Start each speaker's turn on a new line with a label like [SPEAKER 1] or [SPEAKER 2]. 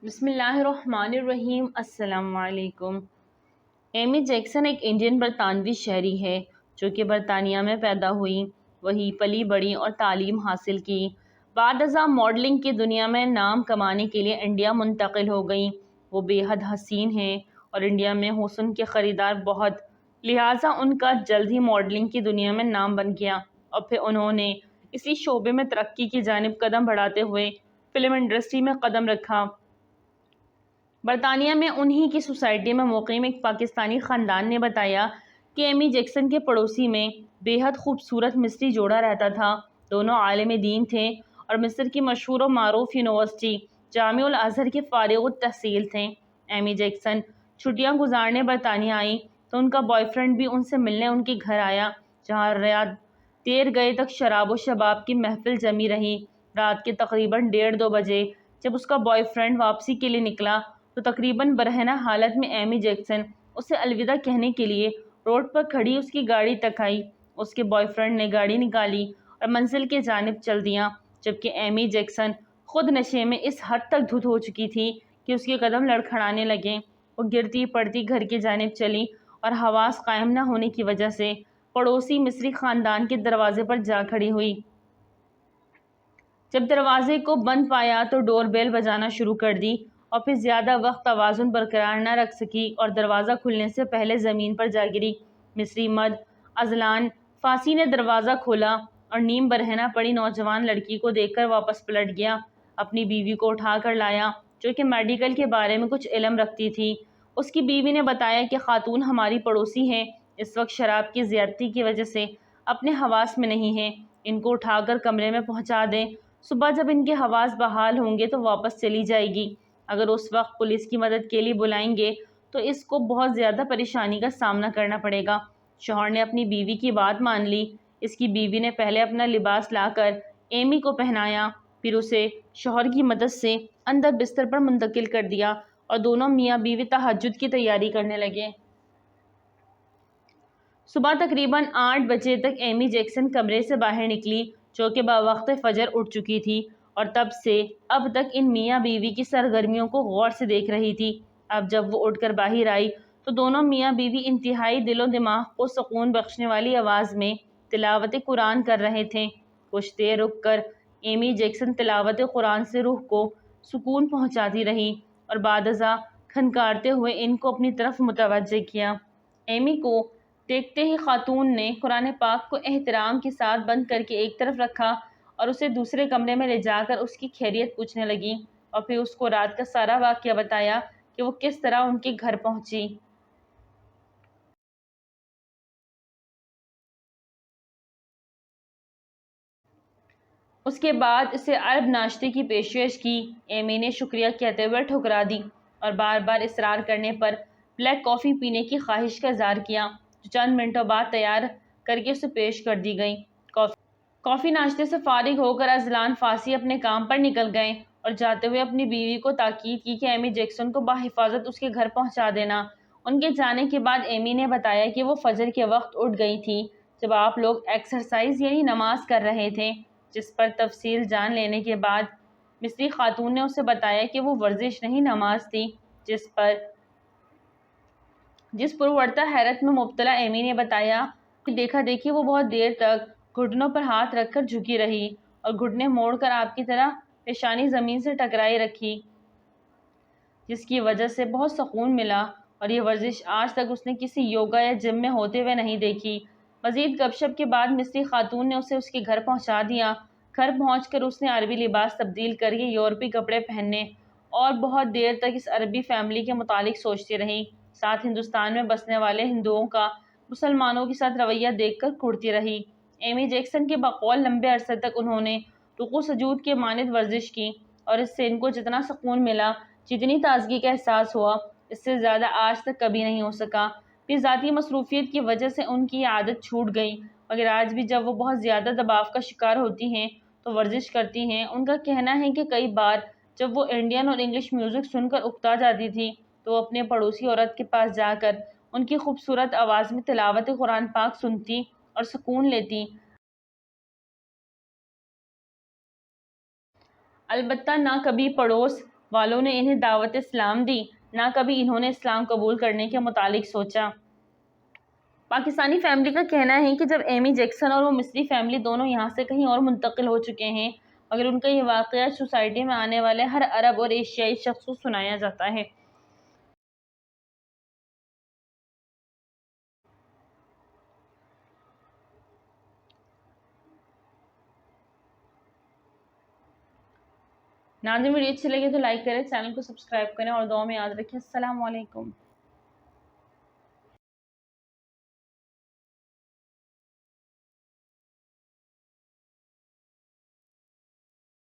[SPEAKER 1] بسم اللہ الرحمن الرحیم۔ السلام علیکم۔ ایمی جیکسن ایک انڈین برطانوی شہری ہے جو کہ برطانیہ میں پیدا ہوئی، وہی پلی بڑھی اور تعلیم حاصل کی۔ بعد ازاں ماڈلنگ کی دنیا میں نام کمانے کے لیے انڈیا منتقل ہو گئیں۔ وہ بے حد حسین ہیں اور انڈیا میں حسن کے خریدار بہت، لہٰذا ان کا جلد ہی ماڈلنگ کی دنیا میں نام بن گیا اور پھر انہوں نے اسی شعبے میں ترقی کی جانب قدم بڑھاتے ہوئے فلم انڈسٹری میں قدم رکھا۔ برطانیہ میں انہی کی سوسائٹی میں مقیم ایک پاکستانی خاندان نے بتایا کہ ایمی جیکسن کے پڑوسی میں بے حد خوبصورت مصری جوڑا رہتا تھا۔ دونوں عالم دین تھے اور مصر کی مشہور و معروف یونیورسٹی جامعہ الازہر کے فارغ التحصیل تھے۔ ایمی جیکسن چھٹیاں گزارنے برطانیہ آئیں تو ان کا بوائے فرینڈ بھی ان سے ملنے ان کے گھر آیا، جہاں رات دیر گئے تک شراب و شباب کی محفل جمی رہی۔ رات کے تقریباً 1:30-2 بجے جب اس کا بوائے فرینڈ واپسی کے لیے نکلا تو تقریباً برہنہ حالت میں ایمی جیکسن اسے الوداع کہنے کے لیے روڈ پر کھڑی اس کی گاڑی تک آئی۔ اس کے بوائے فرینڈ نے گاڑی نکالی اور منزل کی جانب چل دیا، جبکہ ایمی جیکسن خود نشے میں اس حد تک دھت ہو چکی تھی کہ اس کے قدم لڑکھڑانے لگے۔ وہ گرتی پڑتی گھر کی جانب چلی اور حواس قائم نہ ہونے کی وجہ سے پڑوسی مصری خاندان کے دروازے پر جا کھڑی ہوئی۔ جب دروازے کو بند پایا تو ڈور بیل بجانا شروع کر دی اور پھر زیادہ وقت توازن برقرار نہ رکھ سکی اور دروازہ کھلنے سے پہلے زمین پر جا گری۔ مصری مرد اذلان فاسی نے دروازہ کھولا اور نیم برہنہ پڑی نوجوان لڑکی کو دیکھ کر واپس پلٹ گیا۔ اپنی بیوی کو اٹھا کر لایا جو کہ میڈیکل کے بارے میں کچھ علم رکھتی تھی۔ اس کی بیوی نے بتایا کہ خاتون ہماری پڑوسی ہیں، اس وقت شراب کی زیادتی کی وجہ سے اپنے حواس میں نہیں ہیں، ان کو اٹھا کر کمرے میں پہنچا دیں، صبح جب ان کے حواس بحال ہوں گے تو واپس چلی جائے گی۔ اگر اس وقت پولیس کی مدد کے لیے بلائیں گے تو اس کو بہت زیادہ پریشانی کا سامنا کرنا پڑے گا۔ شوہر نے اپنی بیوی کی بات مان لی۔ اس کی بیوی نے پہلے اپنا لباس لا کر ایمی کو پہنایا، پھر اسے شوہر کی مدد سے اندر بستر پر منتقل کر دیا اور دونوں میاں بیوی تہجد کی تیاری کرنے لگے۔ صبح تقریباً 8 بجے تک ایمی جیکسن کمرے سے باہر نکلی جو کہ بوقت فجر اٹھ چکی تھی اور تب سے اب تک ان میاں بیوی کی سرگرمیوں کو غور سے دیکھ رہی تھی۔ اب جب وہ اٹھ کر باہر آئی تو دونوں میاں بیوی انتہائی دل و دماغ کو سکون بخشنے والی آواز میں تلاوت قرآن کر رہے تھے۔ کچھ دیر رک کر ایمی جیکسن تلاوت قرآن سے روح کو سکون پہنچاتی رہی اور بعد ازاں کھنکارتے ہوئے ان کو اپنی طرف متوجہ کیا۔ ایمی کو دیکھتے ہی خاتون نے قرآن پاک کو احترام کے ساتھ بند کر کے ایک طرف رکھا اور اسے دوسرے کمرے میں لے جا کر اس کی خیریت پوچھنے لگی اور پھر اس کو رات کا سارا واقعہ بتایا کہ وہ کس طرح ان کے گھر پہنچی۔ اس کے بعد اسے عرب ناشتے کی پیشکش کی۔ ایمی نے شکریہ کہتے ہوئے ٹھکرا دی اور بار بار اصرار کرنے پر بلیک کافی پینے کی خواہش کا اظہار کیا جو چند منٹوں بعد تیار کر کے اسے پیش کر دی گئی۔ کافی ناشتے سے فارغ ہو کر اذلان فاسی اپنے کام پر نکل گئے اور جاتے ہوئے اپنی بیوی کو تاکید کی کہ ایمی جیکسن کو بحفاظت اس کے گھر پہنچا دینا۔ ان کے جانے کے بعد ایمی نے بتایا کہ وہ فجر کے وقت اٹھ گئی تھی جب آپ لوگ ایکسرسائز یعنی نماز کر رہے تھے، جس پر تفصیل جان لینے کے بعد مصری خاتون نے اسے بتایا کہ وہ ورزش نہیں نماز تھی، جس پرورطہ حیرت میں مبتلا ایمی نے بتایا کہ دیکھا دیکھی وہ بہت دیر تک گھٹنوں پر ہاتھ رکھ کر جھکی رہی اور گھٹنے موڑ کر آپ کی طرح پیشانی زمین سے ٹکرائے رکھی، جس کی وجہ سے بہت سکون ملا اور یہ ورزش آج تک اس نے کسی یوگا یا جم میں ہوتے ہوئے نہیں دیکھی۔ مزید گپ شپ کے بعد مصری خاتون نے اسے اس کے گھر پہنچا دیا۔ گھر پہنچ کر اس نے عربی لباس تبدیل کر کے یورپی کپڑے پہننے اور بہت دیر تک اس عربی فیملی کے متعلق سوچتی رہی، ساتھ ہندوستان میں بسنے والے ہندوؤں کا مسلمانوں کے ساتھ رویہ دیکھ کر کڑتی رہی۔ ایمی جیکسن کے بقول لمبے عرصے تک انہوں نے رکوع سجود کے مانند ورزش کی اور اس سے ان کو جتنا سکون ملا، جتنی تازگی کا احساس ہوا، اس سے زیادہ آج تک کبھی نہیں ہو سکا۔ پھر ذاتی مصروفیت کی وجہ سے ان کی یہ عادت چھوٹ گئی، مگر آج بھی جب وہ بہت زیادہ دباؤ کا شکار ہوتی ہیں تو ورزش کرتی ہیں۔ ان کا کہنا ہے کہ کئی بار جب وہ انڈین اور انگلش میوزک سن کر اکتا جاتی تھی تو وہ اپنے پڑوسی عورت کے پاس جا کر ان کی خوبصورت آواز میں تلاوت قرآن پاک سنتی اور سکون لیتی۔ البتہ نہ کبھی پڑوس والوں نے انہیں دعوت اسلام دی، نہ کبھی انہوں نے اسلام قبول کرنے کے متعلق سوچا۔ پاکستانی فیملی کا کہنا ہے کہ جب ایمی جیکسن اور وہ مصری فیملی دونوں یہاں سے کہیں اور منتقل ہو چکے ہیں، مگر ان کا یہ واقعہ سوسائٹی میں آنے والے ہر عرب اور ایشیائی شخص کو سنایا جاتا ہے۔ ناظرین، ویڈیو اچھی لگے تو لائک کریں، چینل کو سبسکرائب کریں اور دعا میں یاد رکھیں۔ السلام علیکم۔